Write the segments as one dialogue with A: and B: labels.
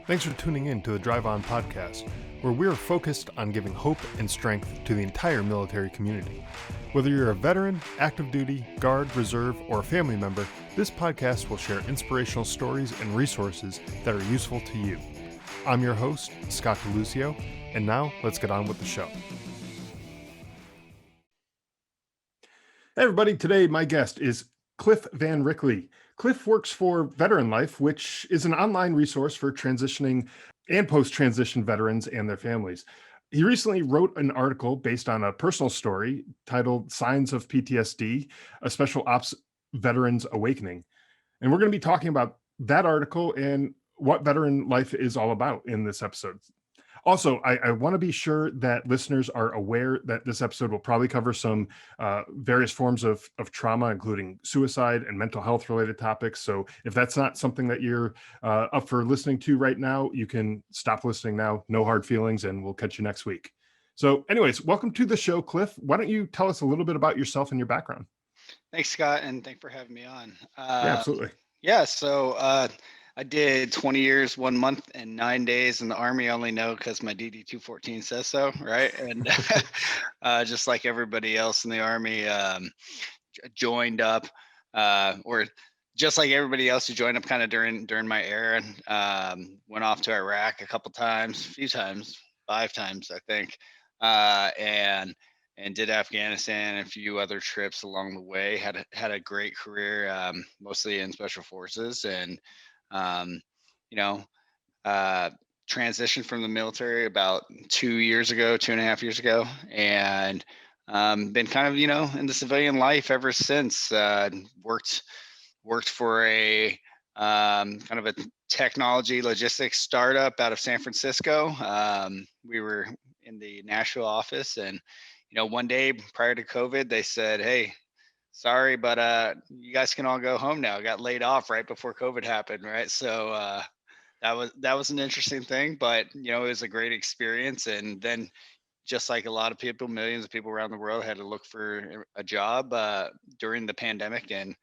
A: Thanks for tuning in to the Drive On podcast, where we are focused on giving hope and strength to the entire military community. Whether you're a veteran, active duty, guard, reserve, or a family member, this podcast will share inspirational stories and resources that are useful to you. I'm your host, Scott DeLucio, and now let's get on with the show. Hey everybody, today my guest is Cliff Van Rickley. Cliff works for Veteran Life, which is an online resource for transitioning and post-transition veterans and their families. He recently wrote an article based on a personal story titled Signs of Ptsd, a Special Ops Veterans Awakening. And we're going to be talking about that article and what Veteran Life is all about in this episode. Also, I want to be sure that listeners are aware that this episode will probably cover some various forms of trauma, including suicide and mental health related topics. So if that's not something that you're up for listening to right now, you can stop listening now. No hard feelings, and we'll catch you next week. So anyways, welcome to the show, Cliff. Why don't you tell us a little bit about yourself and your background?
B: Thanks, Scott, and thanks for having me on.
A: Yeah, absolutely.
B: I did 20 years, 1 month, and 9 days in the Army. I only know because my DD 214 says so, right? And just like everybody else in the Army, joined up, or just like everybody else who joined up kind of during my era. Went off to Iraq a couple times, a few times, 5 times, I think, and did Afghanistan and a few other trips along the way. Had a great career, mostly in special forces, and um, you know, transitioned from the military about 2 years ago, 2.5 years ago, and been kind of in the civilian life ever since. Worked for a kind of a technology logistics startup out of San Francisco. We were in the Nashville office, and one day prior to COVID, they said, "Hey, sorry, but you guys can all go home now." I got laid off right before COVID happened, right? So that was an interesting thing, but it was a great experience. And then, just like a lot of people, millions of people around the world had to look for a job during the pandemic, and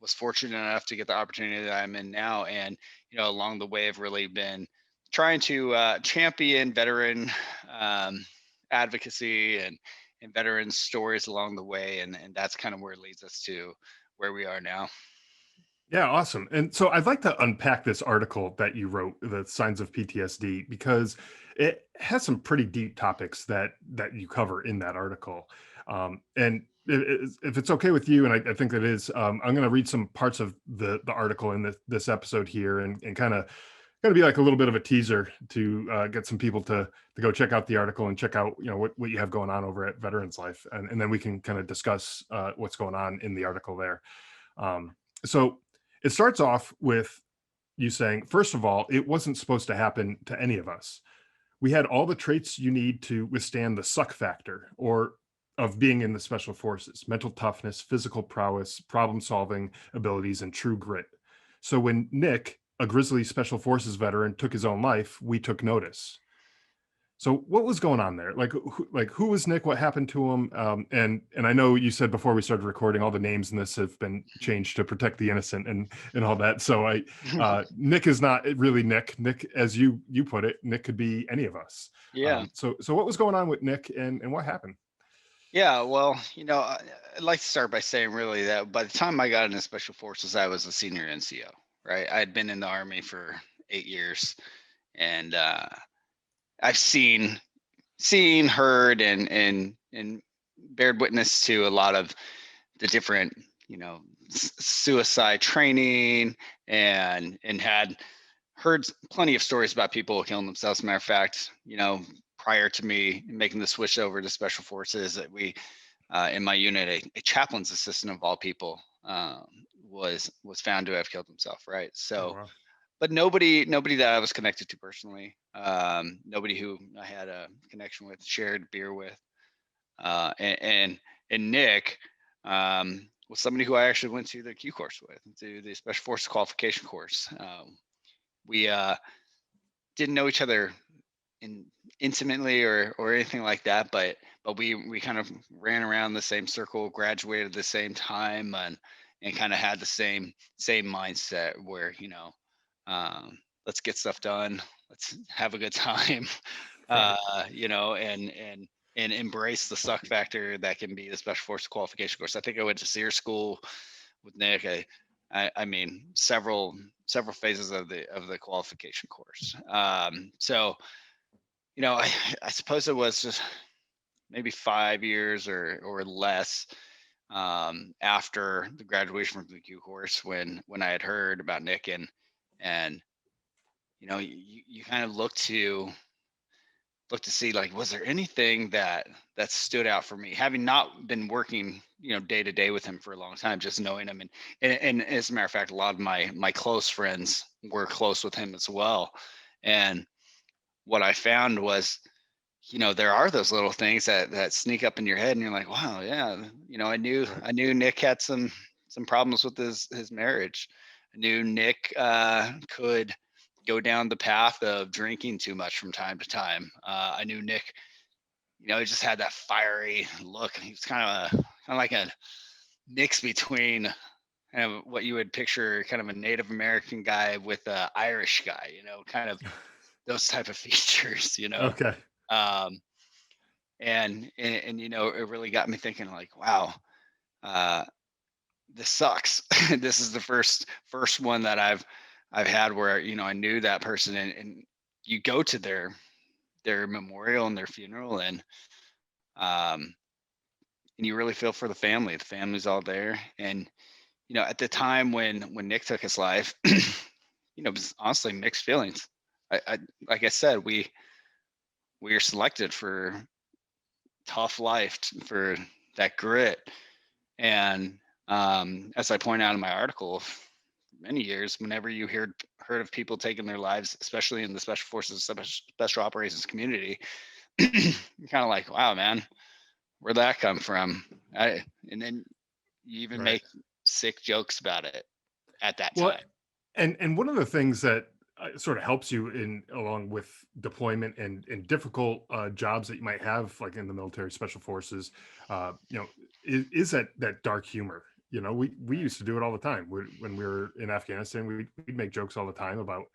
B: was fortunate enough to get the opportunity that I'm in now. And along the way, I've really been trying to champion veteran advocacy and veteran stories along the way, and that's kind of where it leads us to where we are now.
A: Yeah, awesome. And so I'd like to unpack this article that you wrote, The Signs of PTSD, because it has some pretty deep topics that you cover in that article. And if it's okay with you, and I think it is, I'm going to read some parts of the article in this episode here, and kind of going to be like a little bit of a teaser to get some people to go check out the article and check out what you have going on over at Veterans Life, and then we can kind of discuss what's going on in the article there. So it starts off with you saying, first of all, it wasn't supposed to happen to any of us. We had all the traits you need to withstand the suck factor, or of being in the special forces: mental toughness, physical prowess, problem solving abilities, and true grit. So when Nick, a grizzly special forces veteran, took his own life, we took notice. So what was going on there? Who was Nick? What happened to him? And I know you said before we started recording, all the names in this have been changed to protect the innocent and all that. So Nick is not really Nick. Nick, as you put it, Nick could be any of us.
B: Yeah.
A: So what was going on with Nick, and what happened?
B: Yeah, well, I'd like to start by saying really that by the time I got into special forces, I was a senior NCO, right? I had been in the Army for 8 years, and I've seen, heard, and bared witness to a lot of the different, suicide training, and had heard plenty of stories about people killing themselves. As a matter of fact, prior to me making the switch over to special forces, that we, in my unit, a chaplain's assistant of all people, was found to have killed himself, right? So,
A: Oh, wow.
B: but nobody that I was connected to personally, nobody who I had a connection with, shared beer with, and Nick was somebody who I actually went to the Q course with, to the Special Forces qualification course. We didn't know each other intimately or anything like that, but we kind of ran around the same circle, graduated at the same time, and kind of had the same mindset where let's get stuff done, let's have a good time,
A: Right.
B: and embrace the suck factor that can be the special forces qualification course. I think I went to SEER school with Nick. I mean, several phases of the qualification course. So I suppose it was just maybe 5 years or less after the graduation from the Q course when I had heard about Nick, and you kind of look to see, like, was there anything that stood out for me, having not been working day to day with him for a long time, just knowing him, and as a matter of fact, a lot of my close friends were close with him as well. And what I found was, there are those little things that sneak up in your head, and you're like, wow, yeah,
A: Right.
B: I knew Nick had some problems with his marriage. I knew Nick could go down the path of drinking too much from time to time. I knew Nick, he just had that fiery look. He was kind of like a mix between kind of what you would picture kind of a Native American guy with a Irish guy, kind of those type of features.
A: Okay.
B: Um, and it really got me thinking, like, wow, uh, this sucks. This is the first one that I've had where I knew that person, and you go to their memorial and their funeral, um and you really feel for the family. The family's all there, and at the time when Nick took his life, it was honestly mixed feelings. I like I said, we are selected for tough life, for that grit. And as I point out in my article, for many years, whenever you heard of people taking their lives, especially in the special forces, special operations community, you're kind of like, wow, man, where'd that come from? And then you even
A: Right.
B: make sick jokes about it at that
A: Well,
B: time.
A: and one of the things that sort of helps you in along with deployment and difficult jobs that you might have, like in the military, special forces, is that dark humor. We
B: Right.
A: used to do it all the time. When we were in Afghanistan, we'd make jokes all the time about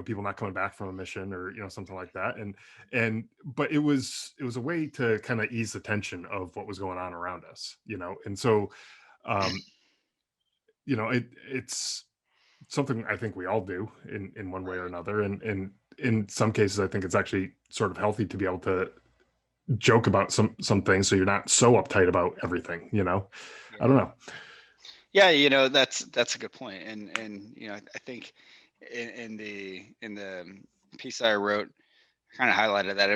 A: people not coming back from a mission or something like that. And but it was a way to kind of ease the tension of what was going on around us. And so um, it's something I think we all do in one way or
B: Right.
A: another, and in some cases, I think it's actually sort of healthy to be able to joke about some things, so you're not so uptight about everything. I don't
B: Yeah.
A: know.
B: Yeah, that's a good point. And I think in the piece that I wrote, kind of highlighted that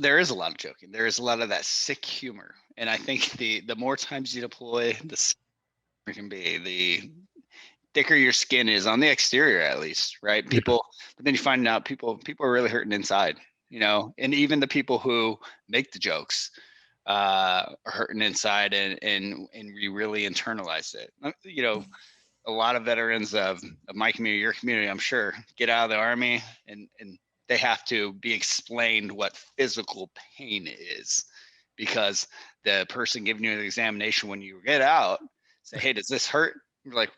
B: there is a lot of joking. There is a lot of that sick humor. And I think the more times you deploy, the sicker it can be. The thicker your skin is on the exterior, at least, right?
A: Yeah,
B: But then you find out people are really hurting inside, and even the people who make the jokes are hurting inside, and we really internalize it. A lot of veterans of my community, your community, I'm sure, get out of the army, and they have to be explained what physical pain is, because the person giving you the examination when you get out say, "Hey, does this hurt?" You're like,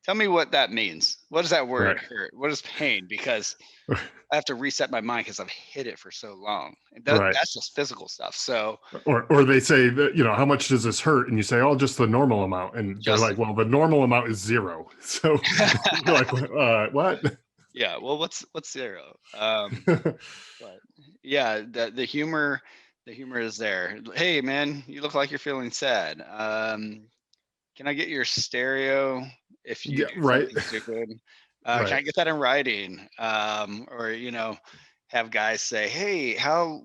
B: "Tell me what that means. What does that
A: right.
B: word hurt? What is pain?" Because I have to reset my mind because I've hit it for so long. And
A: Right.
B: that's just physical stuff. So
A: Or they say that, how much does this hurt? And you say, oh, just the normal amount. And they're
B: just
A: like, well, the normal amount is zero. So you're like, what?
B: yeah. Well, what's zero? But yeah, the humor is there. Hey, man, you look like you're feeling sad. Can I get your stereo if you
A: Yeah,
B: do
A: right.
B: something stupid? Can
A: Right.
B: I get that in writing? Or have guys say, "Hey, how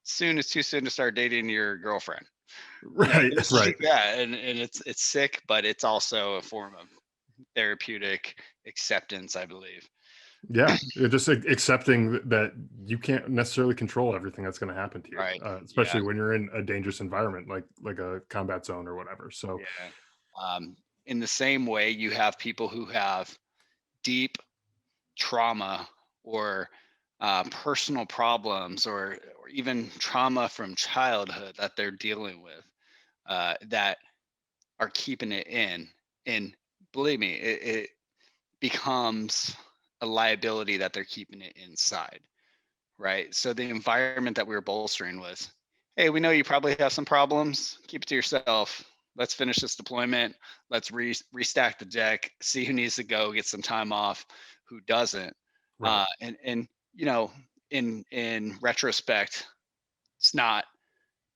B: soon is too soon to start dating your girlfriend?"
A: Right.
B: Things
A: Right.
B: like that, and it's sick, but it's also a form of therapeutic acceptance, I believe.
A: Yeah, you're just accepting that you can't necessarily control everything that's going to happen to you,
B: Right. Yeah.
A: especially when you're in a dangerous environment like a combat zone or whatever. So,
B: Yeah. In the same way, you have people who have deep trauma or personal problems, or even trauma from childhood that they're dealing with, that are keeping it in. And believe me, it becomes a liability that they're keeping it inside, right? So the environment that we were bolstering was, hey, we know you probably have some problems. Keep it to yourself. Let's finish this deployment. Let's restack the deck. See who needs to go, get some time off, who doesn't.
A: Right.
B: And you know, in retrospect, it's not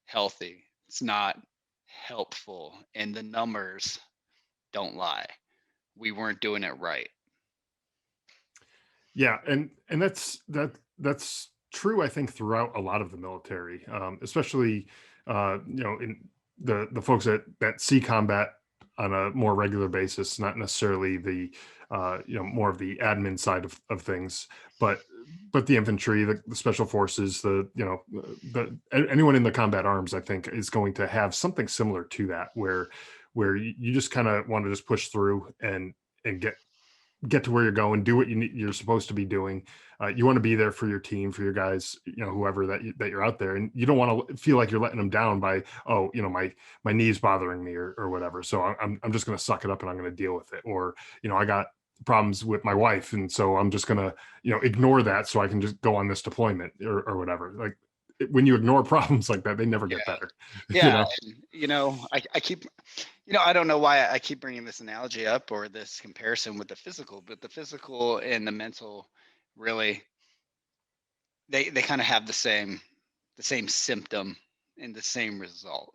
B: healthy. It's not helpful, and the numbers don't lie. We weren't doing it right.
A: Yeah, and that's true. I think throughout a lot of the military, especially in the folks that see combat on a more regular basis, not necessarily the more of the admin side of things, but the infantry, the special forces, anyone in the combat arms, I think, is going to have something similar to that, where you just kind of want to just push through and get to where you're going, do what you're supposed to be doing. You want to be there for your team, for your guys, whoever that you're out there, and you don't want to feel like you're letting them down by, oh, my knee's bothering me or whatever. So I'm just going to suck it up and I'm going to deal with it. Or, I got problems with my wife, and so I'm just going to, ignore that so I can just go on this deployment or whatever. Like, when you ignore problems like that, they never get
B: Yeah.
A: better. you
B: Yeah.
A: know?
B: And, I keep, I don't know why I keep bringing this analogy up or this comparison with the physical, but the physical and the mental really, they kind of have the same symptom and the same result.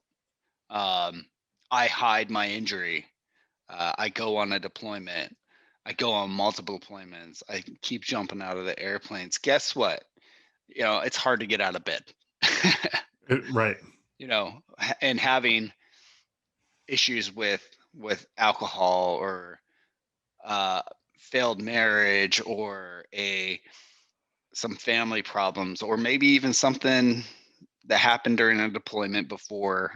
B: Um, I hide my injury. I go on a deployment. I go on multiple deployments. I keep jumping out of the airplanes. Guess what? It's hard to get out of bed.
A: Right.
B: And having issues with alcohol or uh, failed marriage or a some family problems or maybe even something that happened during a deployment before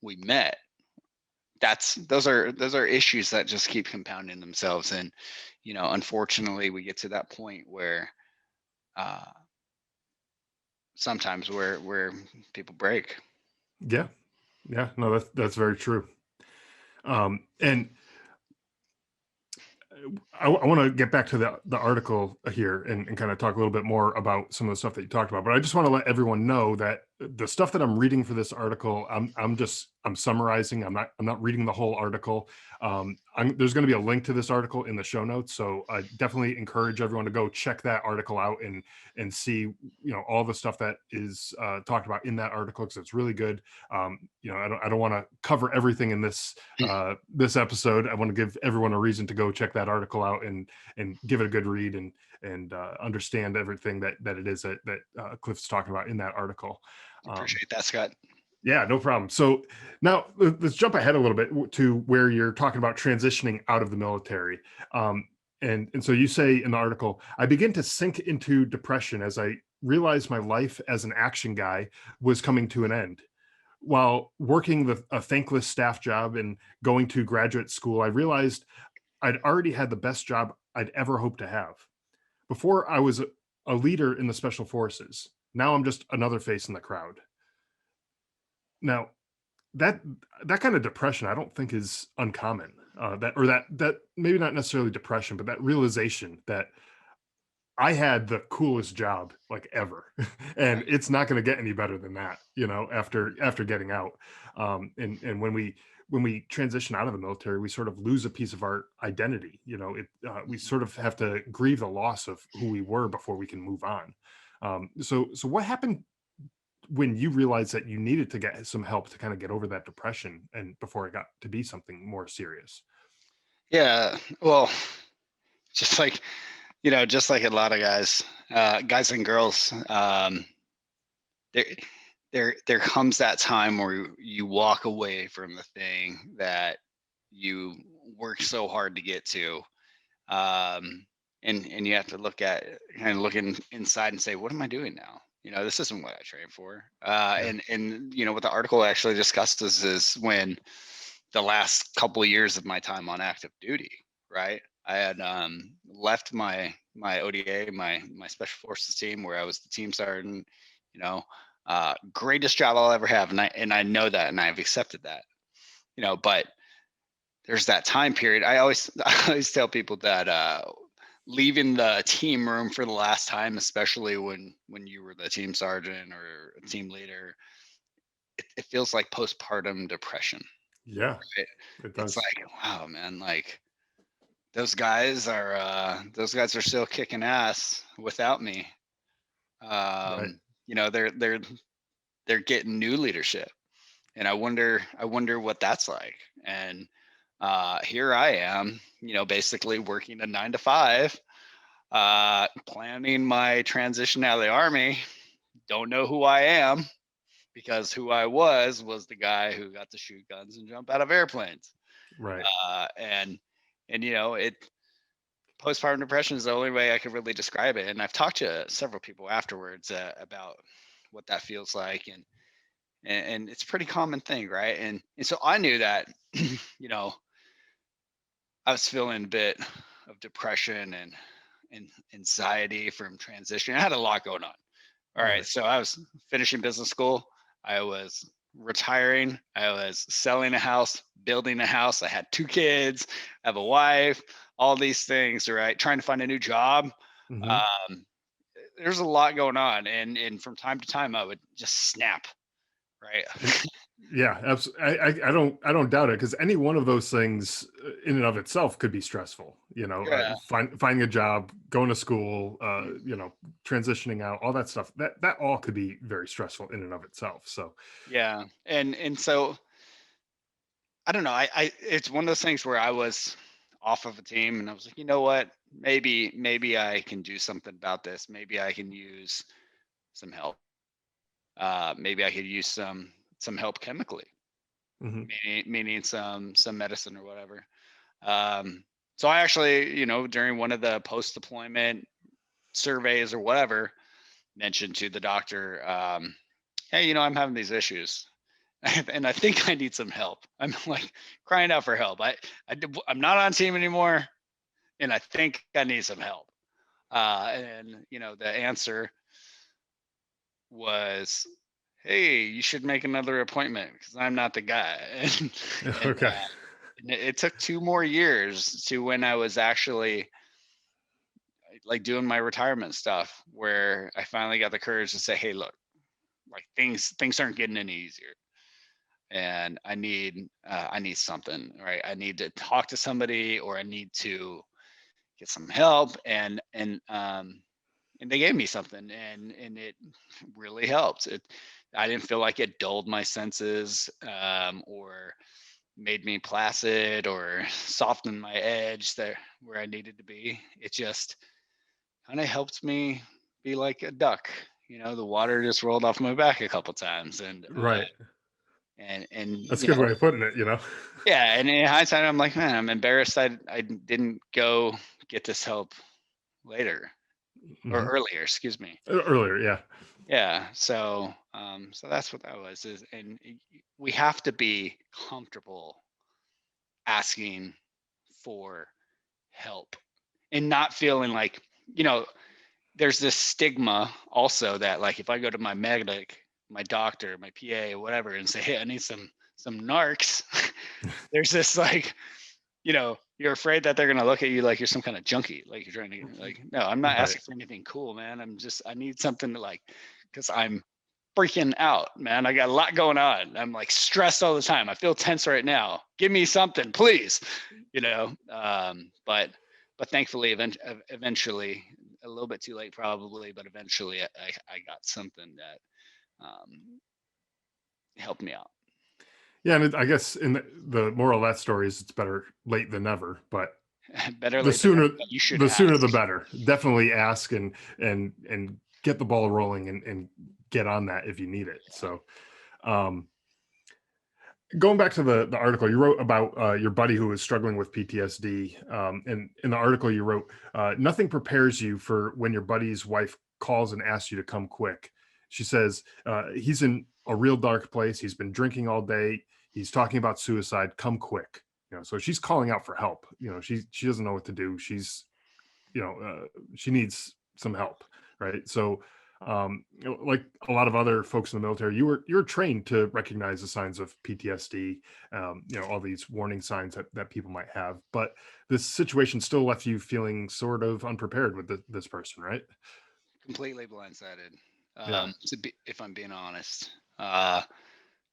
B: we met. Those are issues that just keep compounding themselves, and unfortunately we get to that point where uh, sometimes where people break.
A: Yeah. Yeah. No, that's very true. And I want to get back to the article here and kind of talk a little bit more about some of the stuff that you talked about. But I just want to let everyone know that the stuff that I'm reading for this article, I'm summarizing. I'm not reading the whole article. There's going to be a link to this article in the show notes, so I definitely encourage everyone to go check that article out and see all the stuff that is talked about in that article, because it's really good. I don't want to cover everything in this episode. I want to give everyone a reason to go check that article out and give it a good read and understand everything that it is that Cliff's talking about in that article. Um,
B: Appreciate that, Scott.
A: yeah, no problem. So now let's jump ahead a little bit to where you're talking about transitioning out of the military. And so you say in the article, I begin to sink into depression as I realized my life as an action guy was coming to an end. While working a thankless staff job and going to graduate school, I realized I'd already had the best job I'd ever hoped to have. Before, I was a leader in the special forces. Now I'm just another face in the crowd. Now, that that kind of depression, I don't think is uncommon. That maybe not necessarily depression, but that realization that I had the coolest job like ever, and
B: Right.
A: it's not going to get any better than that. After getting out, and when we transition out of the military, we sort of lose a piece of our identity. We
B: Mhm.
A: sort of have to grieve the loss of who we were before we can move on. So what happened when you realized that you needed to get some help to kind of get over that depression, and before it got to be something more serious?
B: Yeah. Well, just like just like a lot of guys and girls, there there comes that time where you walk away from the thing that you worked so hard to get to, and you have to look inside and say, what am I doing now? This isn't what I trained for.
A: Yeah.
B: And what the article actually discusses is when the last couple of years of my time on active duty, right? I had left my ODA, my special forces team, where I was the team sergeant. You know, greatest job I'll ever have, and I know that, and I've accepted that. But there's that time period. I always I always tell people that leaving the team room for the last time, especially when you were the team sergeant or a team leader, it feels like postpartum depression.
A: Yeah,
B: Right?
A: it
B: It's
A: does.
B: like, wow, man, like those guys are still kicking ass without me.
A: Right.
B: You know, they're getting new leadership, and I wonder what that's like. And here I am, basically working a 9 to 5, planning my transition out of the army. Don't know who I am, because who I was the guy who got to shoot guns and jump out of airplanes.
A: Right.
B: And it postpartum depression is the only way I could really describe it. And I've talked to several people afterwards about what that feels like, and it's a pretty common thing, right? And so I knew that, you know, I was feeling a bit of depression and anxiety from transition. I had a lot going on. All right,
A: Right.
B: so I was finishing business school. I was retiring. I was selling a house, building a house. I had 2 kids. I have a wife. All these things, right? Trying to find a new job.
A: Hmm.
B: Um, there's a lot going on, and from time to time, I would just snap. Right?
A: And yeah, absolutely. I don't doubt it, because any one of those things in and of itself could be stressful.
B: Yeah.
A: Finding a job, going to school, transitioning out, all that stuff. That all could be very stressful in and of itself. So
B: Yeah. And so I don't know. I it's one of those things where I was off of a team, and I was like, you know what? Maybe I can do something about this. Maybe I can use some help. Maybe I could use some help chemically,
A: mhm.
B: meaning some medicine or whatever. So I actually, during one of the post deployment surveys or whatever, mentioned to the doctor, hey, I'm having these issues. And I think I need some help. I'm like crying out for help. I'm not on team anymore, and I think I need some help. And the answer was, "Hey, you should make another appointment because I'm not the guy." And,
A: Okay.
B: and it took 2 more years to when I was actually like doing my retirement stuff, where I finally got the courage to say, "Hey, look, like things aren't getting any easier, and I need something, right? I need to talk to somebody, or I need to get some help." And they gave me something, and it really helped. I didn't feel like it dulled my senses, or made me placid, or softened my edge there where I needed to be. It just kind of helped me be like a duck. The water just rolled off my back a couple times, and
A: Right.
B: and
A: That's a good way of putting it.
B: yeah, and in hindsight, I'm like, man, I'm embarrassed I didn't go get this help later, or
A: Hmm.
B: earlier, excuse me.
A: Earlier, yeah.
B: Yeah, so that's what that was. We have to be comfortable asking for help, and not feeling like, you know, there's this stigma also that, like, if I go to my medic, my doctor, my PA, whatever, and say, hey, I need some narcs, there's this like, you're afraid that they're gonna look at you like you're some kind of junkie, like you're trying to, like, no, I'm not
A: Right.
B: asking for anything cool, man. I need something to, like, because I'm freaking out, man. I got a lot going on. I'm like stressed all the time. I feel tense right now. Give me something, please. But thankfully, eventually, a little bit too late probably, but eventually, I got something that helped me out.
A: Yeah, and I guess in the moral of that story is it's better late than never, but
B: Better
A: the
B: late than
A: sooner
B: never, but you should
A: the sooner the
B: ask.
A: better. Definitely ask and get the ball rolling and get on that if you need it. So, um, going back to the article you wrote about your buddy who was struggling with PTSD, and in the article you wrote, nothing prepares you for when your buddy's wife calls and asks you to come quick. She says he's in a real dark place. He's been drinking all day. He's talking about suicide. Come quick. So she's calling out for help. She doesn't know what to do. She needs some help, right? So Like a lot of other folks in the military, you were trained to recognize the signs of PTSD, all these warning signs that people might have. But this situation still left you feeling sort of unprepared with this person, right?
B: Completely blindsided.
A: Yeah.
B: If I'm being honest, uh,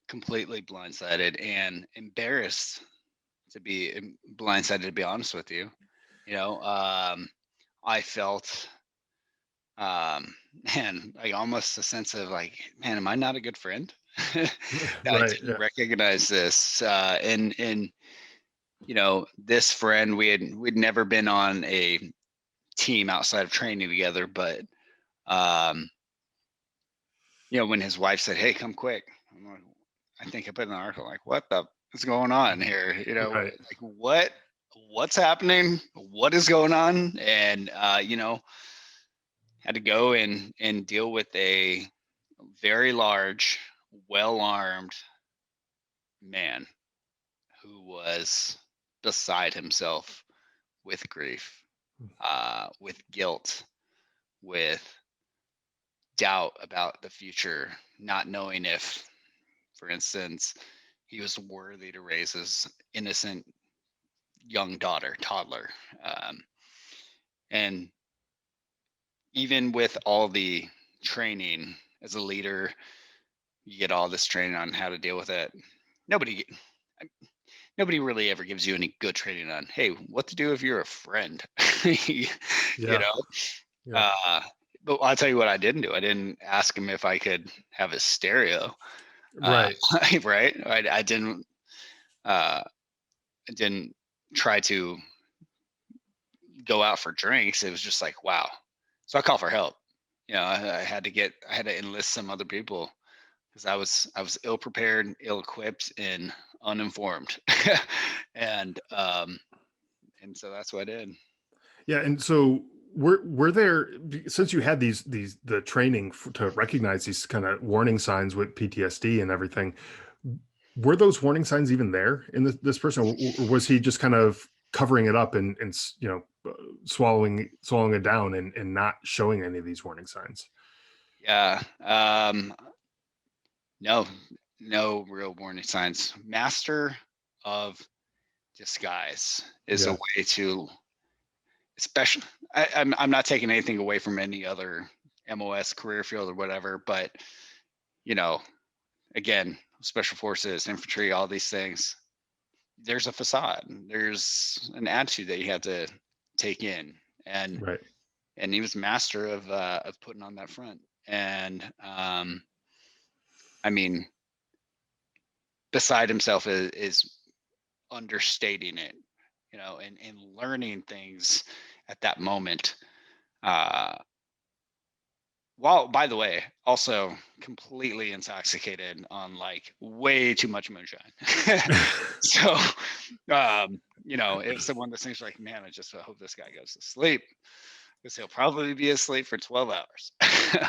B: completely blindsided and embarrassed to be blindsided. To be honest with you, you know, I felt, um, man, like almost a sense of like, man, am I not a good friend? That I
A: Right.
B: didn't
A: Yeah.
B: recognize this, and this friend we'd never been on a team outside of training together, but um, when his wife said, "Hey, come quick," I'm like, I think I put in an article like, "What the is going on here?"
A: Right.
B: Like what's happening? What is going on? And had to go and deal with a very large, well armed man who was beside himself with grief, with guilt, with doubt about the future, not knowing if, for instance, he was worthy to raise his innocent young daughter, toddler. Um, and even with all the training as a leader, you get all this training on how to deal with it. Nobody, nobody really ever gives you any good training on, hey, what to do if you're a friend. you
A: Yeah.
B: know,
A: Yeah.
B: uh, but I'll tell you what I didn't do. I didn't ask him if I could have his stereo. Uh,
A: Right.
B: right. Uh, I didn't try to go out for drinks. It was just like, wow. So I called for help. I had to enlist some other people because I was ill prepared, ill equipped, and uninformed, and and so that's what I did.
A: Yeah. And so were there, since you had these the training to recognize these kind of warning signs with PTSD and everything, were those warning signs even there in this person, or was he just kind of covering it up swallowing it down and not showing any of these warning signs?
B: Yeah. No, no real warning signs. Master of disguise is a
A: Yeah.
B: way to, especially. I'm not taking anything away from any other MOS career field or whatever, but you know, again, special forces, infantry, all these things. There's a facade. There's an attitude that you have to take in, and
A: Right.
B: he was master of putting on that front. And I mean, beside himself is understating it, and learning things at that moment. Uh, while, by the way, also completely intoxicated on like way too much moonshine. So, it's one of those things like, man, I just hope this guy goes to sleep because he'll probably be asleep for 12 hours.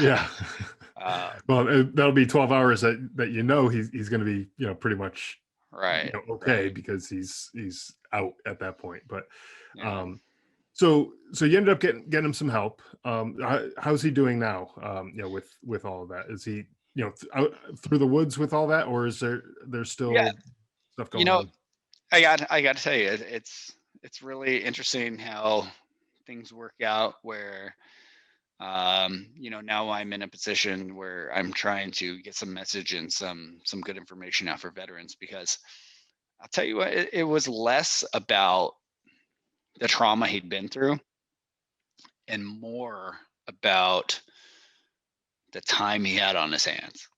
A: Yeah.
B: um,
A: Well, that'll be 12 hours that he's going to be, pretty much,
B: right,
A: okay,
B: right.
A: because he's out at that point. But
B: Yeah.
A: um so you ended up getting him some help. How's he doing now? With all of that, is he, out through the woods with all that, or is there's
B: Yeah.
A: still stuff
B: You
A: going
B: know,
A: on?
B: I got to tell you, it's really interesting how things work out where now I'm in a position where I'm trying to get some message and some good information out for veterans because I'll tell you what, it was less about the trauma he'd been through and more about the time he had on his hands.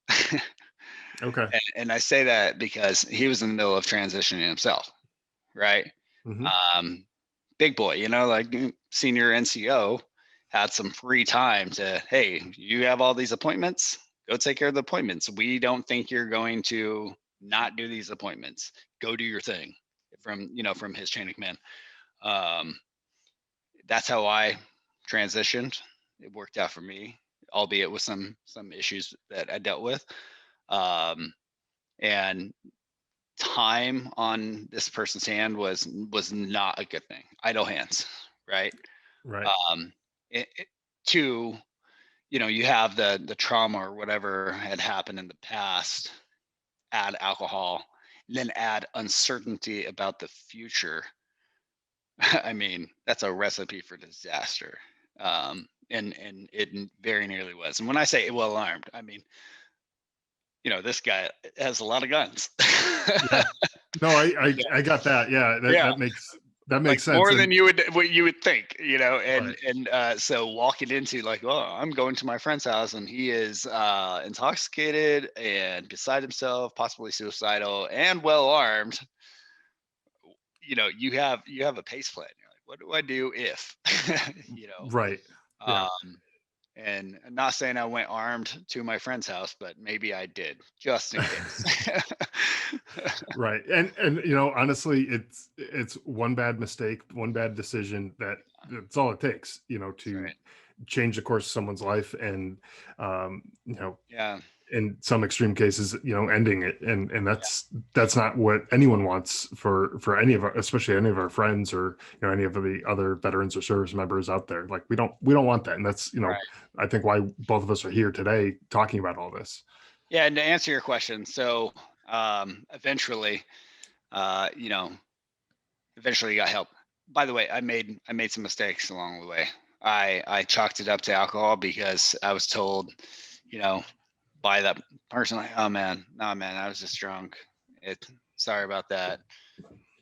A: Okay.
B: And I say that because he was in the middle of transitioning himself, right?
A: Hmm.
B: Um, big boy, like senior NCO had some free time to, hey, you have all these appointments, go take care of the appointments. We don't think you're going to not do these appointments. Go do your thing from his chain of command. Um, that's how I transitioned. It worked out for me, albeit with some issues that I dealt with. Um, and time on this person's hand was not a good thing. Idle hands, right?
A: Right.
B: Um, two, you have the trauma or whatever had happened in the past, add alcohol, then add uncertainty about the future. I mean, that's a recipe for disaster. And it very nearly was. And when I say well armed, I mean, this guy has a lot of guns.
A: Yeah. No,
B: You
A: I got that. Yeah,
B: Yeah,
A: that
B: like
A: makes sense.
B: more than
A: And
B: what you would think, and
A: right,
B: so walking into like, well, I'm going to my friend's house and he is intoxicated and beside himself, possibly suicidal, and well armed. You have a pace plan. You're like, what do I do if, you know,
A: right, yeah,
B: um, and I'm not saying I went armed to my friend's house, but maybe I did, just in case.
A: right. And honestly, it's one bad mistake, one bad decision that's all it takes,
B: That's
A: to
B: right.
A: change the course of someone's life, and
B: Yeah.
A: in some extreme cases, ending it. And
B: Yeah.
A: that's not what anyone wants for any of our, especially any of our friends, or any of the other veterans or service members out there. Like, we don't want that. And that's,
B: Right.
A: I think why both of us are here today talking about all this.
B: Yeah. And to answer your question, so eventually, uh, you know, eventually got help. By the way, I made some mistakes along the way. I chalked it up to alcohol because I was told, you know, by that person, like, oh man, no man, I was just drunk. It Sorry about that.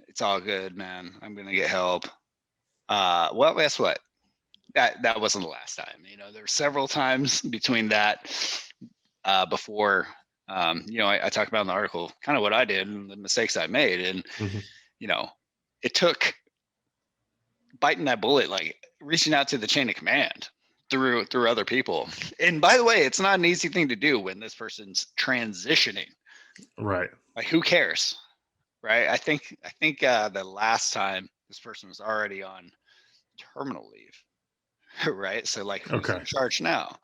B: It's all good, man. I'm gonna get help. Well, guess what? That wasn't the last time. There were several times between that, before, I talk about in the article kind of what I did and the mistakes I made, and
A: Mhm.
B: you know, it took biting that bullet, like reaching out to the chain of command through other people. And by the way, it's not an easy thing to do when this person's transitioning.
A: Right.
B: Like, who cares, right? I think the last time this person was already on terminal leave, right? So like, who's
A: Okay.
B: in charge now?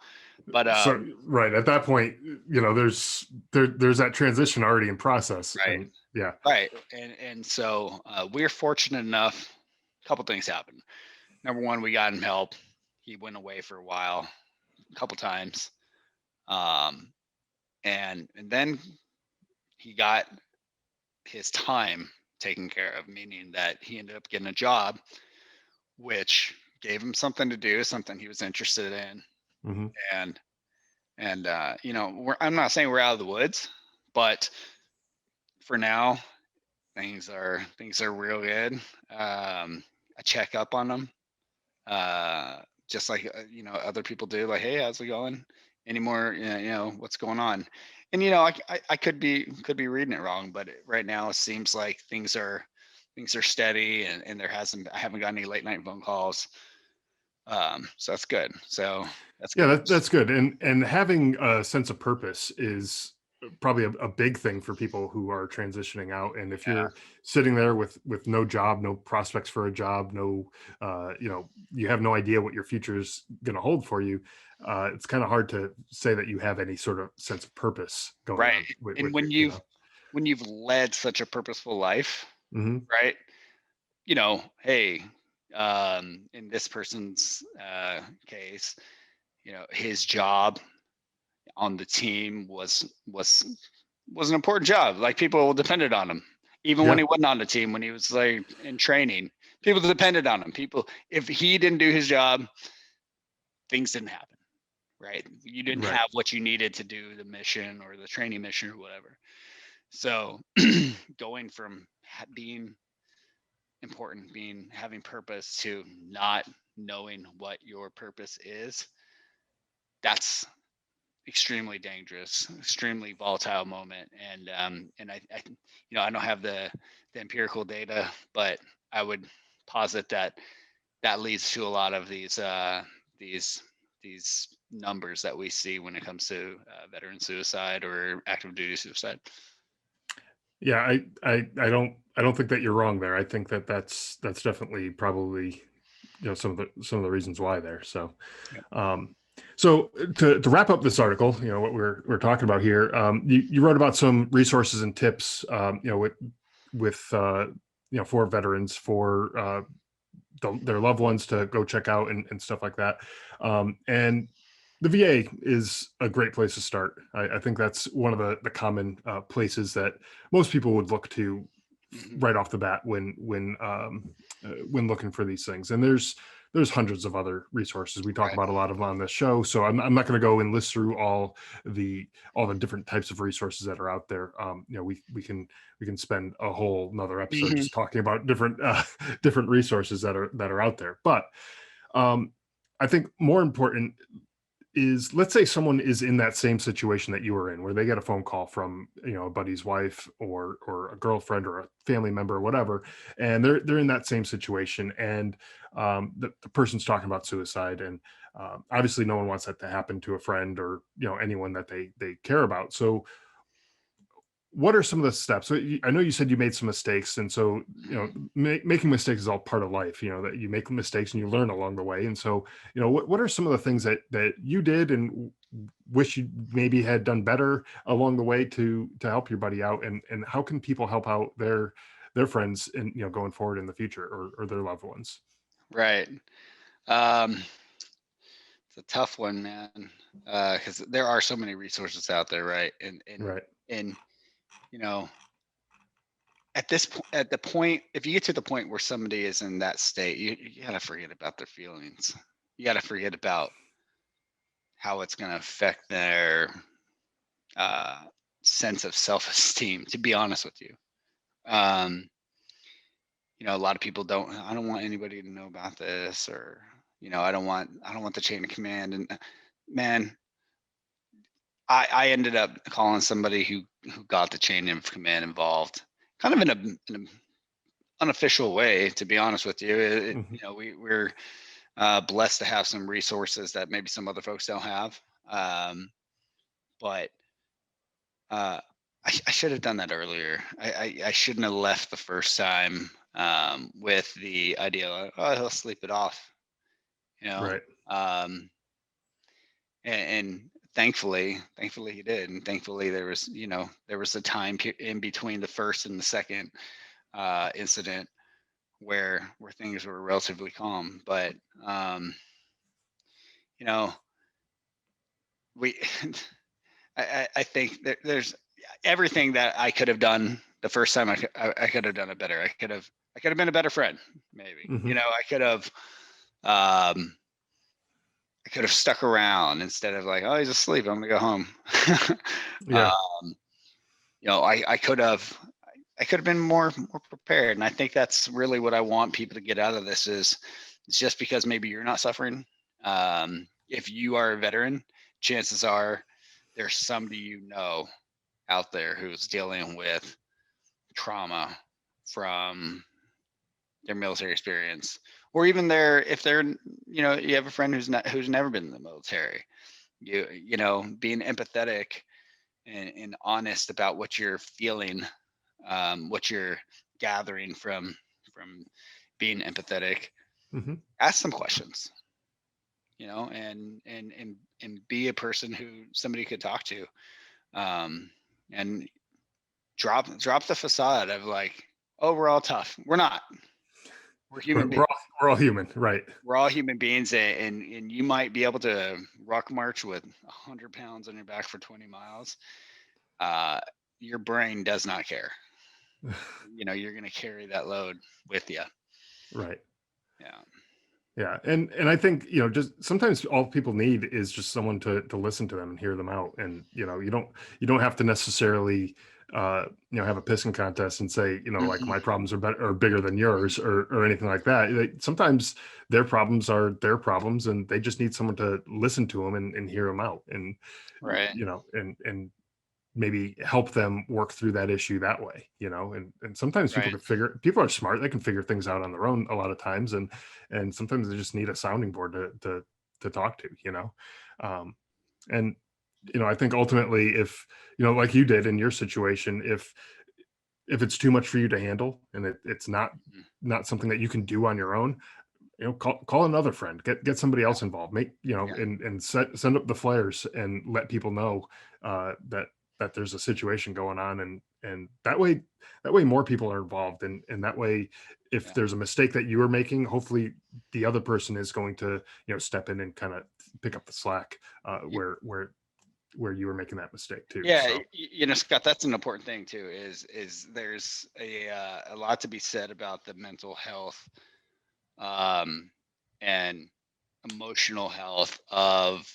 B: But
A: So right at that point, there's that transition already in process.
B: right,
A: And yeah.
B: right, and so we're fortunate enough. A couple things happened. Number one, we got him help. He went away for a while, a couple times, um, and then he got his time taken care of, meaning that he ended up getting a job, which gave him something to do, something he was interested in,
A: Hmm.
B: and I'm not saying we're out of the woods, but for now, things are real good. I check up on them, just like other people do. Like, hey, how's it going? Any more? What's going on? And I could be reading it wrong, but right now it seems like things are steady, and I haven't got any late night phone calls. So that's good. So that's
A: Yeah,
B: good news.
A: that's good. And having a sense of purpose is probably a big thing for people who are transitioning out. And if
B: Yeah.
A: you're sitting there with no job, no prospects for a job, no, you have no idea what your future is going to hold for you. It's kind of hard to say that you have any sort of sense of purpose going
B: Right.
A: on
B: And
A: with
B: when
A: your,
B: you've led such a purposeful life,
A: Mhm.
B: right? Hey, in this person's case, his job on the team was an important job. Like, people depended on him, even when
A: Yeah.
B: he wasn't on the team. When he was like in training, people depended on him. If he didn't do his job, things didn't happen. Right? You didn't
A: Right.
B: have what you needed to do the mission or the training mission or whatever. So going from being important, being having purpose, to not knowing what your purpose is, that's extremely dangerous, extremely volatile moment. And I don't have the empirical data, but I would posit that that leads to a lot of these these numbers that we see when it comes to veteran suicide or active duty suicide.
A: Yeah, I don't think that you're wrong there. I think that that's definitely probably some of the reasons why there. So,
B: Yep.
A: um, to wrap up this article, what we're talking about here, you wrote about some resources and tips, with for veterans, for their loved ones to go check out, and stuff like that. And The VA is a great place to start. I think that's one of the common places that most people would look to
B: Hmm.
A: right off the bat when looking for these things. And there's hundreds of other resources. We talk
B: Right.
A: about a lot of them on this show, so I'm not going to go and list through all the different types of resources that are out there. We can spend a whole another episode
B: Hmm.
A: just talking about different different resources that are out there. But um, I think more important is, let's say someone is in that same situation that you were in, where they get a phone call from a buddy's wife or a girlfriend or a family member or whatever, and they're in that same situation, and the person's talking about suicide, and obviously no one wants that to happen to a friend or anyone that they care about. So what are some of the steps? So I know you said you made some mistakes, and so
B: Hmm.
A: making mistakes is all part of life. That you make mistakes and you learn along the way. And so, what are some of the things that you did and wish you maybe had done better along the way to help your buddy out, and how can people help out their friends and going forward in the future, or their loved ones?
B: Right. Um, it's a tough one, man, because there are so many resources out there, right?
A: Right.
B: And you know, at the point, if you get to the point where somebody is in that state, you gotta forget about their feelings. You gotta forget about how it's gonna affect their uh, sense of self-esteem. To be honest with you, um, a lot of people don't. I don't want anybody to know about this, or I don't want the chain of command. And man, I ended up calling somebody who got the chain of command involved, kind of in an unofficial way. To be honest with you,
A: Hmm.
B: we're blessed to have some resources that maybe some other folks don't have. Um, but uh, I should have done that earlier. I shouldn't have left the first time with the idea like, oh, he'll sleep it off, you know.
A: Right.
B: Um, and thankfully he did, and thankfully there was a time in between the first and the second incident where things were relatively calm. But um, you know, we I think there's everything that I could have done the first time. I could have done it better. I could have been a better friend, maybe.
A: Hmm.
B: I could have um, I could have stuck around instead of like, oh, he's asleep, I'm gonna go home.
A: Yeah.
B: um, I could have been more prepared, and I think that's really what I want people to get out of this is it's just because maybe you're not suffering. If you are a veteran, chances are there's somebody out there who's dealing with trauma from their military experience, or even if they're you have a friend who's never been in the military. Being empathetic and honest about what you're feeling, what you're gathering from being empathetic.
A: Hmm.
B: Ask some questions, and be a person who somebody could talk to, um, and drop the facade of like, oh, we're all tough. We're not. We're human
A: We're
B: beings.
A: all human, right?
B: We're all human beings, and you might be able to rock march with 100 pounds on your back for 20 miles. Uh, your brain does not care. You're going to carry that load with you.
A: Right.
B: Yeah.
A: Yeah, and I think just sometimes all people need is just someone to listen to them and hear them out, and you don't have to necessarily have a pissing contest and say like
B: Mhm.
A: my problems are better or bigger than yours or anything like that. Sometimes their problems are their problems, and they just need someone to listen to them and hear them out, and
B: Right.
A: and maybe help them work through that issue that way, and sometimes
B: Right.
A: people are smart, they can figure things out on their own a lot of times, and sometimes they just need a sounding board to talk to, um and I think ultimately, if like you did in your situation, if it's too much for you to handle, and it's
B: Mhm.
A: not something that you can do on your own, call another friend, get somebody
B: Yeah.
A: else involved, make
B: Yeah.
A: and send up the flares and let people know that there's a situation going on, and that way more people are involved, and that way if
B: Yeah.
A: there's a mistake that you are making, hopefully the other person is going to, step in and kind of pick up the slack, where you were making that mistake too.
B: Yeah,
A: So
B: Scott, that's an important thing too. Is there's a lot to be said about the mental health um, and emotional health of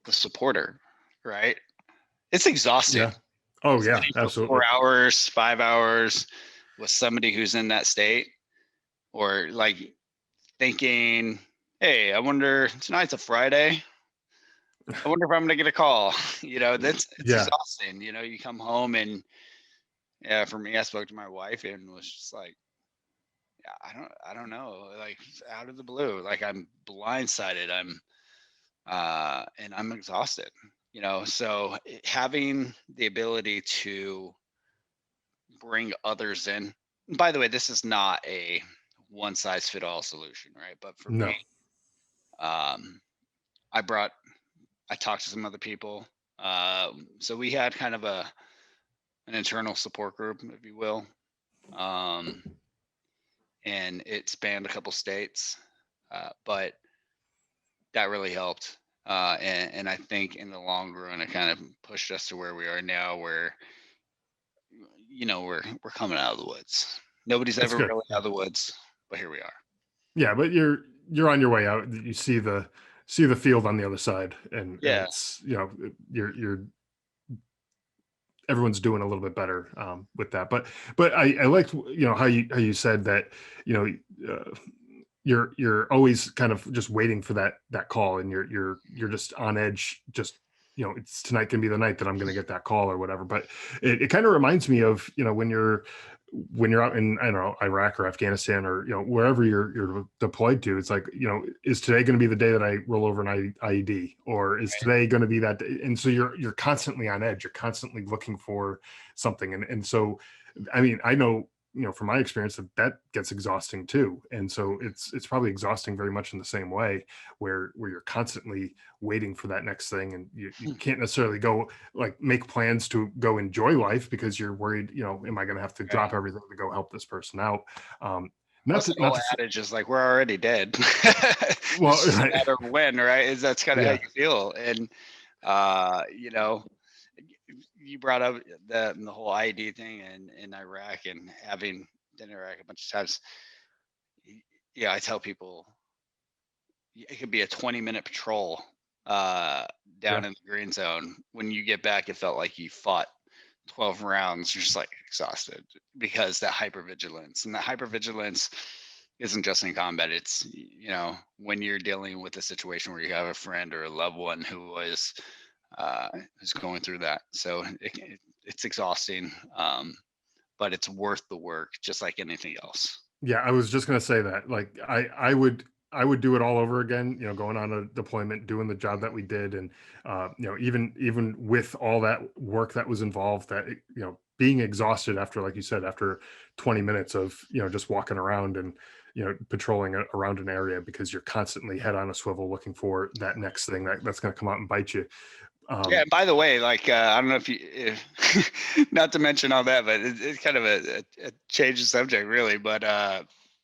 B: the supporter, right? It's exhausting
A: yeah. Oh yeah,
B: sitting for
A: absolutely.
B: 4 hours, 5 hours with somebody who's in that state, or like thinking, "Hey, I wonder tonight's a Friday. I wonder if I'm gonna get a call." That's it's
A: Yeah.
B: exhausting. You come home and yeah, for me, I spoke to my wife and was just like, yeah, I don't know, like out of the blue, like I'm blindsided. And I'm exhausted. So having the ability to bring others in. And by the way, this is not a one size fit all solution, right? But for me,
A: No.
B: um, I brought, I talked to some other people. So we had kind of an internal support group, if you will. Um, and it spanned a couple states, but that really helped. And I think in the long run, it kind of pushed us to where we are now, where we're coming out of the woods. Nobody's
A: That's
B: ever
A: good.
B: really out
A: Yeah.
B: of the woods, but here we are.
A: Yeah, but you're on your way out. You see the field on the other side, and
B: Yeah,
A: it's, you're everyone's doing a little bit better, with that. But I liked, how you said that, you know uh, you're always kind of just waiting for that call, and you're just on edge, just, it's tonight can be the night that I'm going to get that call or whatever. But it kind of reminds me of, when you're out in, I don't know, Iraq or Afghanistan, or wherever you're deployed to. It's like, is today going to be the day that I roll over an IED, or is
B: right.
A: today going to be that day? And so you're constantly on edge. You're constantly looking for something, and so, I mean, I know, from my experience, that gets exhausting too. And so it's probably exhausting very much in the same way, where you're constantly waiting for that next thing, and you can't necessarily go, like, make plans to go enjoy life, because you're worried, am I going to have to
B: Right.
A: drop everything to go help this person out? Not
B: Plus,
A: to
B: the
A: not
B: old
A: to say,
B: adage is like we're already dead.
A: well,
B: It's just a
A: right.
B: matter of when, right? Is that's kind of how
A: Yeah.
B: you feel. And uh, you know, you brought up the whole IED thing in Iraq and having been in Iraq a bunch of times. Yeah, I tell people it could be a 20-minute patrol uh,
A: Yeah.
B: down in the green zone. When you get back, it felt like you fought 12 rounds. You're just like exhausted because that hypervigilance, and that hypervigilance isn't just in combat. It's, when you're dealing with a situation where you have a friend or a loved one who's going through that. So it's exhausting, but it's worth the work, just like anything else.
A: Yeah, I was just gonna say that. Like, I would do it all over again, going on a deployment, doing the job that we did. And even with all that work that was involved, that being exhausted after, like you said, after 20 minutes of, just walking around and, patrolling around an area, because you're constantly head on a swivel looking for that next thing that's going to come out and bite you.
B: Yeah.
A: um
B: And by the way, like I don't know not to mention all that, but it's kind of a change of subject, really. But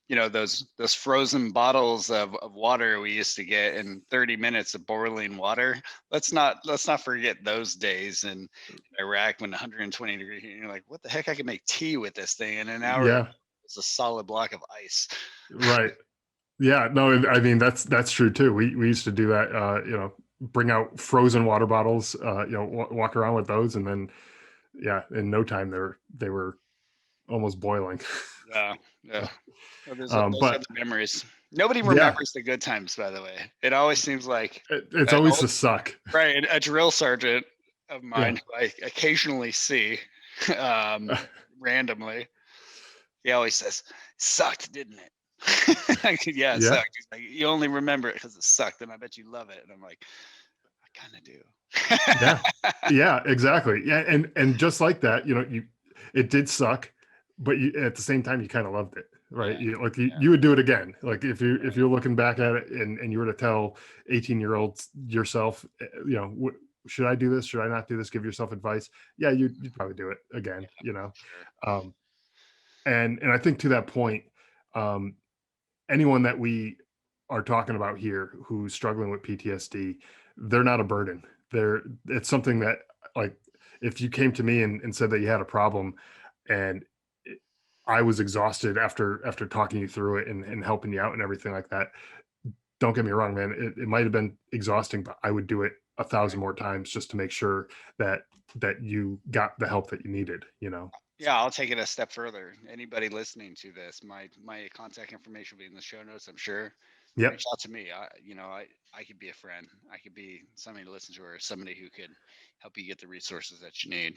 B: those frozen bottles of water we used to get in 30 minutes of boiling water. Let's not forget those days in Iraq when 120 degrees. You're like, what the heck? I can make tea with this thing in an hour.
A: yeah,
B: It's a solid block of ice.
A: right. Yeah, no, I mean, that's true too. We used to do that. Bring out frozen water bottles. Walk around with those, and then, yeah, in no time they were almost boiling.
B: Yeah, yeah. Well, those are
A: But
B: the memories. Nobody
A: yeah,
B: remembers the good times, by the way. It always seems like
A: it's
B: an
A: always
B: old,
A: the suck.
B: right, a drill sergeant of
A: Yeah,
B: mine who I occasionally see randomly. He always says, "Sucked, didn't it?" Yeah, it
A: yeah,
B: sucked. He's like, "You only remember it because it sucked, and I bet you love it." And I'm like, "I kind of
A: yeah,
B: do."
A: yeah, exactly. Yeah, and just like that, it did suck, but at the same time, you kind of loved it, right?
B: Yeah,
A: Like,
B: yeah,
A: you would do it again. Like, if
B: right.
A: you're looking back at it, and you were to tell 18-year-old yourself, should I do this? Should I not do this? Give yourself advice. Yeah, you'd probably do it again.
B: Yeah, sure.
A: Um, And I think to that point, um, anyone that we are talking about here who's struggling with PTSD, they're not a burden. It's something that, like, if you came to me and said that you had a problem, and it- I was exhausted after talking you through it and helping you out and everything like that. Don't get me wrong, man. It might have been exhausting, but I would do it a thousand
B: Right.
A: more times just to make sure that you got the help that you needed. So
B: Yeah, I'll take it a step further. Anybody listening to this, my contact information will be in the show notes, I'm sure. Reach
A: yep.
B: out to me. I could be a friend. I could be somebody to listen to, or somebody who could help you get the resources that you need.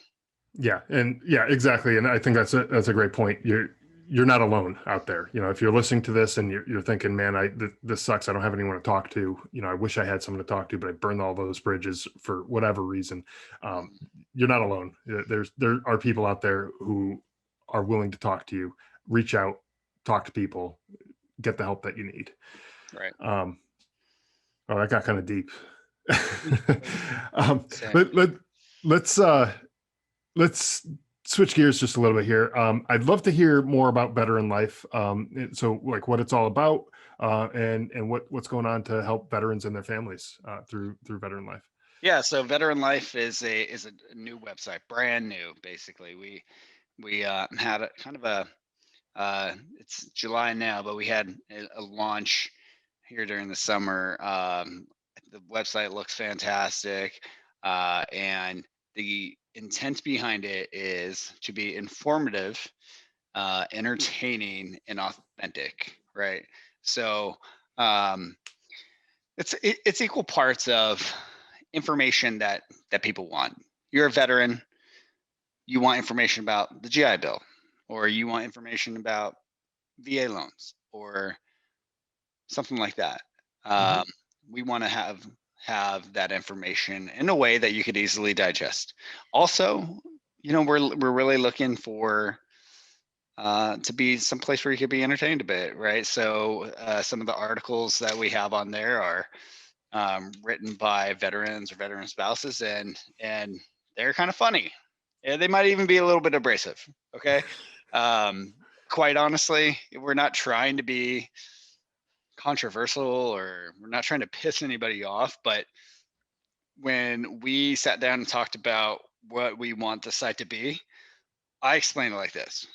A: Yeah, and yeah, exactly. And I think that's a great point. You're not alone out there. If you're listening to this and you're thinking, man, this sucks. I don't have anyone to talk to. I wish I had someone to talk to, but I burned all those bridges for whatever reason. Um,
B: Mhm.
A: you're not alone. There are people out there who are willing to talk to you. Reach out, talk to people, get the help that you need.
B: Right.
A: Um, oh, that got kind of deep.
B: Like,
A: um,
B: same.
A: let, let, let's let's switch gears just a little bit here. I'd love to hear more about Veteran Life. So, like, what it's all about, and what's going on to help veterans and their families through Veteran Life.
B: Yeah. So Veteran Life is a new website, brand new. Basically, we had a kind of a it's July now, but we had a launch here during the summer. The website looks fantastic, and the intent behind it is to be informative, entertaining, and authentic. Right. So um, it's equal parts of information that people want. You're a veteran. You want information about the GI Bill, or you want information about VA loans, or something like that.
A: Hmm.
B: Um, we want to have that information in a way that you could easily digest. Also, we're really looking for to be some place where you could be entertained a bit, right? So some of the articles that we have on there are written by veterans or veteran spouses, and they're kind of funny. Yeah, they might even be a little bit abrasive. Okay. Um, quite honestly, we're not trying to be controversial, or we're not trying to piss anybody off, but when we sat down and talked about what we want the site to be, I explained it like this.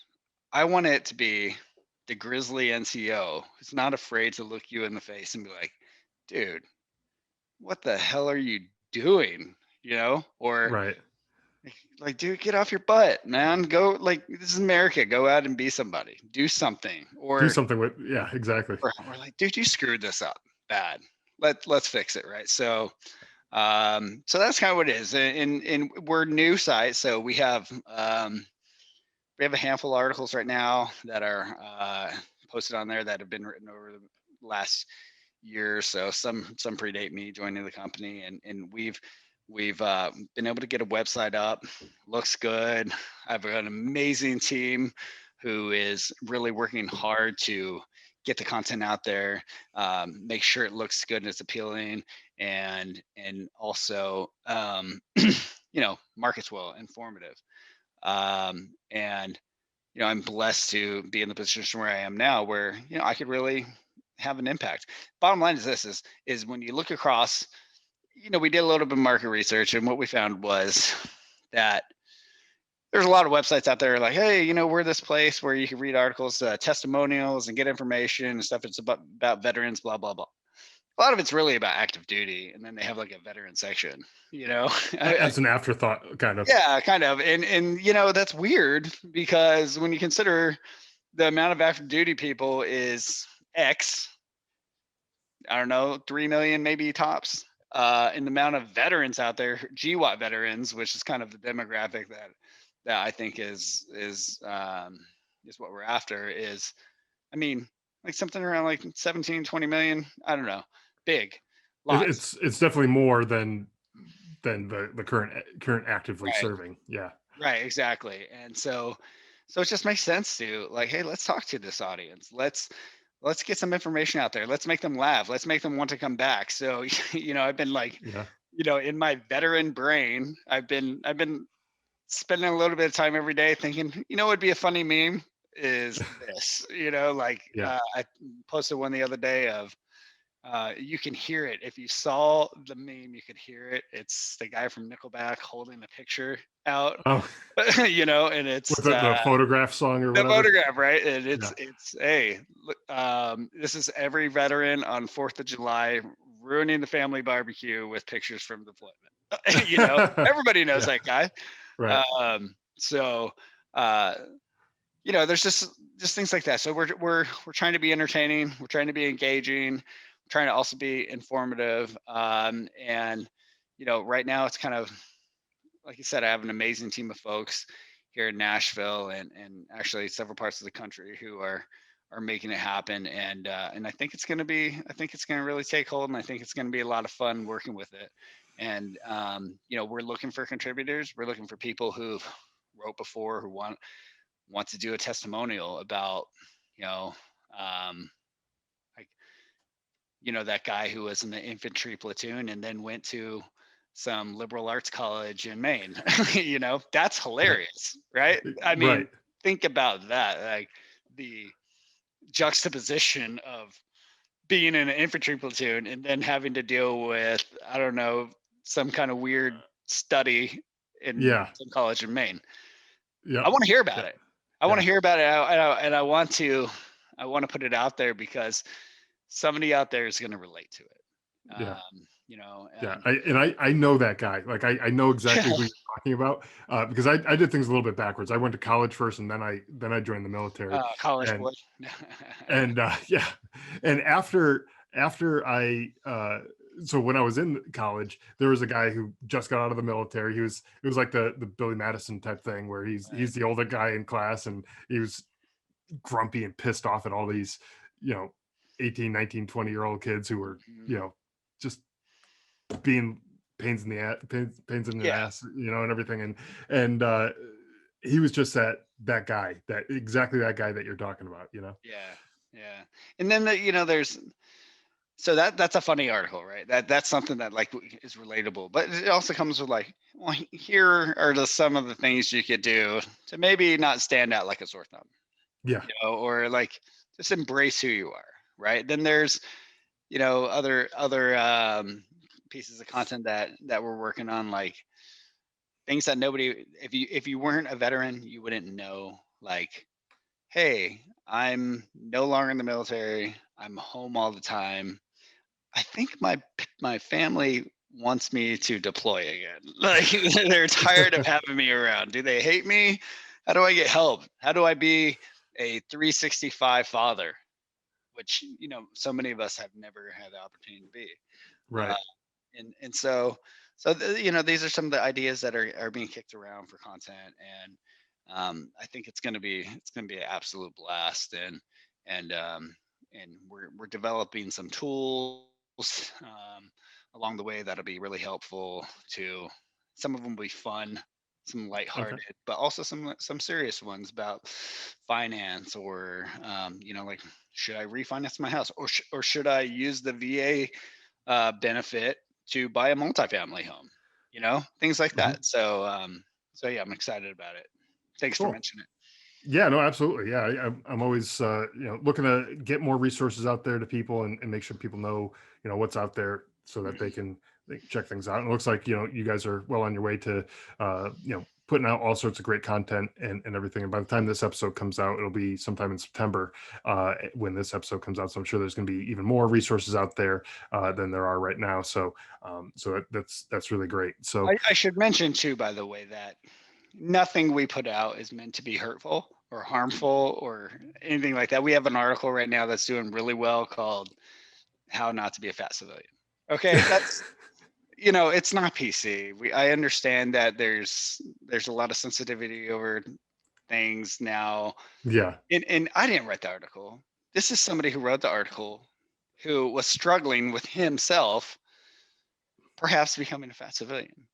B: I want it to be the grizzly NCO who's not afraid to look you in the face and be like, dude, what the hell are you doing? Or
A: Right.
B: like, dude, get off your butt, man. Go, like, this is America. Go out and be somebody. Do something.
A: Do something with, yeah, exactly.
B: Or like, dude, you screwed this up bad. Let's fix it, right? So that's kind of what it is. And we're new site, so we have a handful of articles right now that are posted on there that have been written over the last year or so. Some predate me joining the company, and we've been able to get a website up. Looks good. I've got an amazing team who is really working hard to get the content out there, make sure it looks good and it's appealing, and also markets well, informative. And I'm blessed to be in the position where I am now, where I could really have an impact. Bottom line is this: is when you look across, we did a little bit of market research, and what we found was that there's a lot of websites out there like, hey, we're this place where you can read articles, testimonials, and get information and stuff. It's about veterans, blah blah blah. A lot of it's really about active duty, and then they have like a veteran section.
A: As an afterthought, kind of.
B: Yeah, kind of. And that's weird, because when you consider the amount of active duty people is X, I don't know, 3 million maybe tops. And the amount of veterans out there, GWAT veterans, which is kind of the demographic that I think is what we're after, is, I mean, like something around like 17, 20 million. I don't know. Big. Lots.
A: It's definitely more than the current actively
B: Right.
A: serving. Yeah.
B: Right, exactly. And so it just makes sense to, like, hey, let's talk to this audience. Let's get some information out there. Let's make them laugh. Let's make them want to come back. So, I've been like,
A: Yeah.
B: in my veteran brain, I've been spending a little bit of time every day thinking, it'd be a funny meme is this, like
A: Yeah.
B: I posted one the other day of you can hear it. If you saw the meme, you could hear it. It's the guy from Nickelback holding a picture out,
A: Oh,
B: and it's
A: with the photograph song or
B: the
A: whatever?
B: photograph, right? And
A: Yeah.
B: it's hey, look, this is every veteran on 4th of July ruining the family barbecue with pictures from deployment. Everybody knows
A: Yeah,
B: that guy.
A: right.
B: So there's just things like that. So we're trying to be entertaining, we're trying to be engaging, we're trying to also be informative. And right now it's kind of like you said, I have an amazing team of folks here in Nashville and actually several parts of the country who are making it happen. And I think it's gonna really take hold, and I think it's gonna be a lot of fun working with it. And we're looking for contributors. We're looking for people who've wrote before, who want to do a testimonial about, you know, um, like, that guy who was in the infantry platoon and then went to some liberal arts college in Maine. That's
A: Right.
B: hilarious, right? I mean,
A: Right.
B: think about that. Like the juxtaposition of being in an infantry platoon and then having to deal with, I don't know, some kind of weird study in
A: Yeah.
B: some college in Maine. I
A: Yep.
B: want to hear about
A: Yeah.
B: it. I want
A: Yeah.
B: to hear about it, and I want to put it out there because somebody out there is going to relate to it.
A: Yeah. Yeah,
B: And
A: I know that guy. Like I know exactly
B: yeah,
A: who you're talking about, because I did things a little bit backwards. I went to college first, and then I joined the military,
B: college
A: and
B: boy.
A: yeah, and after so when I was in college, there was a guy who just got out of the military. It was like the Billy Madison type thing where
B: Right.
A: he's the older guy in class, and he was grumpy and pissed off at all these, you know, 18, 19, 20-year-old kids who were,
B: Mhm.
A: just being pains in the ass, pains in the
B: Yeah,
A: ass, and everything. And he was just that guy, that exactly that guy that you're talking about.
B: yeah, yeah. And then there's so that's a funny article, right? That's something that like is relatable, but it also comes with like, well, here are some of the things you could do to maybe not stand out like a sore thumb,
A: Yeah.
B: or like just embrace who you are, right? Then there's other pieces of content that we're working on, like things that nobody, if you weren't a veteran, you wouldn't know, like, hey, I'm no longer in the military, I'm home all the time, I think my family wants me to deploy again. Like they're tired of having me around. Do they hate me? How do I get help? How do I be a 365 father, which so many of us have never had the opportunity to be. Uh,
A: Right.
B: and these are some of the ideas that are being kicked around for content, and I think it's gonna be an absolute blast, and we're developing some tools um, along the way that'll be really helpful to. Some of them will be fun, some
A: Okay.
B: lighthearted, but also some serious ones about finance, or like, should I refinance my house, or should I use the VA benefit to buy a multifamily home, things like
A: Mhm.
B: that. So yeah, I'm excited about it. Thanks for
A: Cool.
B: mentioning it.
A: Yeah, no, absolutely. Yeah, I'm always looking to get more resources out there to people, and make sure people know what's out there so that
B: Mhm.
A: they can check things out. And it looks like you guys are well on your way to putting out all sorts of great content and everything. And by the time this episode comes out, it'll be sometime in September when this episode comes out. So I'm sure there's going to be even more resources out there than there are right now. So that's really great. So
B: I should mention too, by the way, that nothing we put out is meant to be hurtful or harmful or anything like that. We have an article right now that's doing really well called "How Not to Be a Fat Civilian." Okay, that's it's not PC. I understand that there's a lot of sensitivity over things now.
A: yeah,
B: And I didn't write the article. This is somebody who wrote the article who was struggling with himself, perhaps becoming a fat civilian,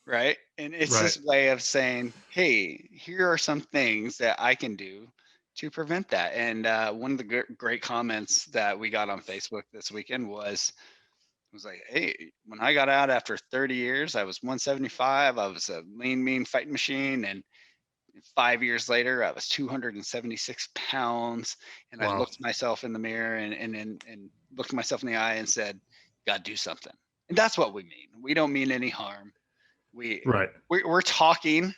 B: right? And it's
A: right.
B: this way of saying, hey, here are some things that I can do to prevent that. And one of the great comments that we got on Facebook this weekend was like, hey, when I got out after 30 years, I was 175. I was a lean, mean fighting machine. And 5 years later, I was 276 pounds, and I
A: Wow.
B: looked myself in the mirror and looked myself in the eye and said, "Got to do something." And that's what we mean. We don't mean any harm. We
A: Right.
B: we're talking.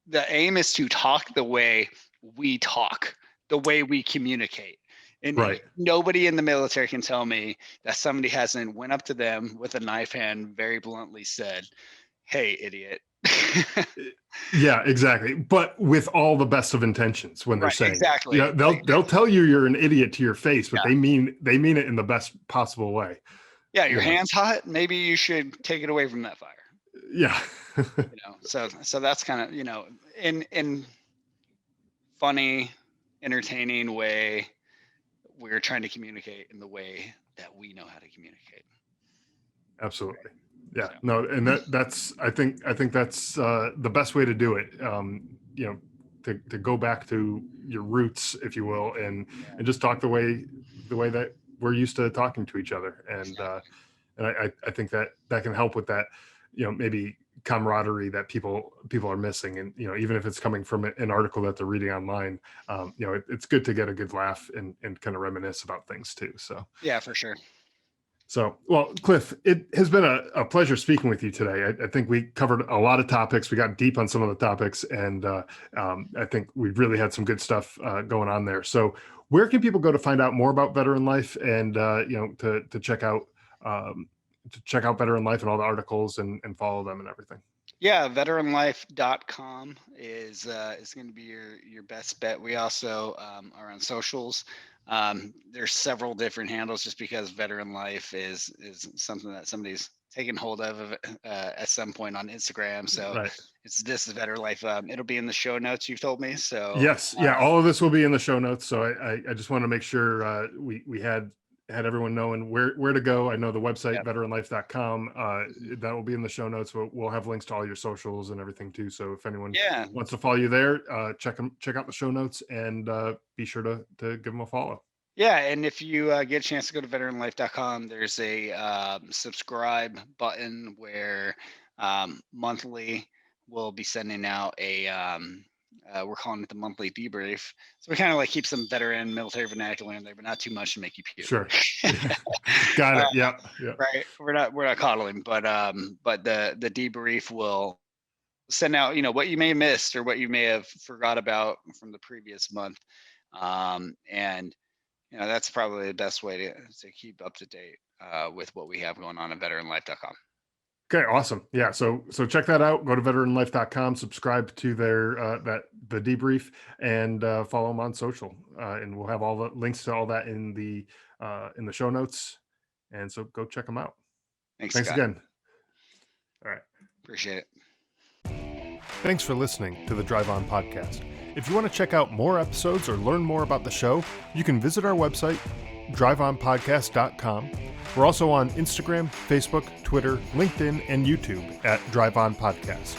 B: The aim is to talk the way we talk, the way we communicate. And
A: Right.
B: nobody in the military can tell me that somebody hasn't went up to them with a knife hand, very bluntly said, "Hey, idiot."
A: Yeah, exactly. But with all the best of intentions when they're
B: Right,
A: saying it.
B: exactly.
A: They'll tell you you're an idiot to your face, but
B: Yeah.
A: they mean it in the best possible way.
B: Yeah, your
A: You know.
B: hand's hot. Maybe you should take it away from that fire.
A: Yeah.
B: So that's kind of, in funny, entertaining way, we're trying to communicate in the way that we know how to communicate.
A: Absolutely. Yeah.
B: So.
A: No, and that's I think that's the best way to do it. To go back to your roots, if you will, and just talk the way that we're used to talking to each other. And
B: Exactly.
A: and I think that can help with that, maybe camaraderie that people are missing. And even if it's coming from an article that they're reading online, it's good to get a good laugh and kind of reminisce about things too. So
B: Yeah, for sure.
A: So, well, Cliff, it has been a pleasure speaking with you today. I think we covered a lot of topics. We got deep on some of the topics, and I think we really had some good stuff going on there. So, where can people go to find out more about Veteran Life, and to check out Veteran Life and all the articles and follow them and everything?
B: Yeah, veteranlife.com is going to be your best bet. We also are on socials. There's several different handles just because Veteran Life is something that somebody's taken hold of at some point on Instagram. So
A: Right.
B: this is Veteran Life. It'll be in the show notes, you've told me. So
A: Yes, yeah, all of this will be in the show notes. So I just want to make sure we had everyone knowing where to go. I know the website,
B: Yep.
A: veteranlife.com, that will be in the show notes. We'll have links to all your socials and everything too. So if anyone wants to follow you there, check out the show notes, and be sure to give them a follow.
B: Yeah, and if you get a chance to go to veteranlife.com, there's a subscribe button where monthly we'll be sending out we're calling it the monthly debrief. So we kind of like keep some veteran military vernacular in there, but not too much to make you puke.
A: Sure. Got it. Yeah.
B: Right. We're not coddling, but the debrief will send out, what you may have missed or what you may have forgot about from the previous month. And that's probably the best way to keep up to date with what we have going on at veteranlife.com.
A: Okay, awesome. Yeah, so check that out. Go to veteranlife.com, subscribe to their the debrief, and follow them on social. And we'll have all the links to all that in the show notes. And so go check them out. Thanks again. All right.
B: Appreciate it.
A: Thanks for listening to the Drive On Podcast. If you want to check out more episodes or learn more about the show, you can visit our website, driveonpodcast.com. We're also on Instagram, Facebook, Twitter, LinkedIn, and YouTube at Drive On Podcast.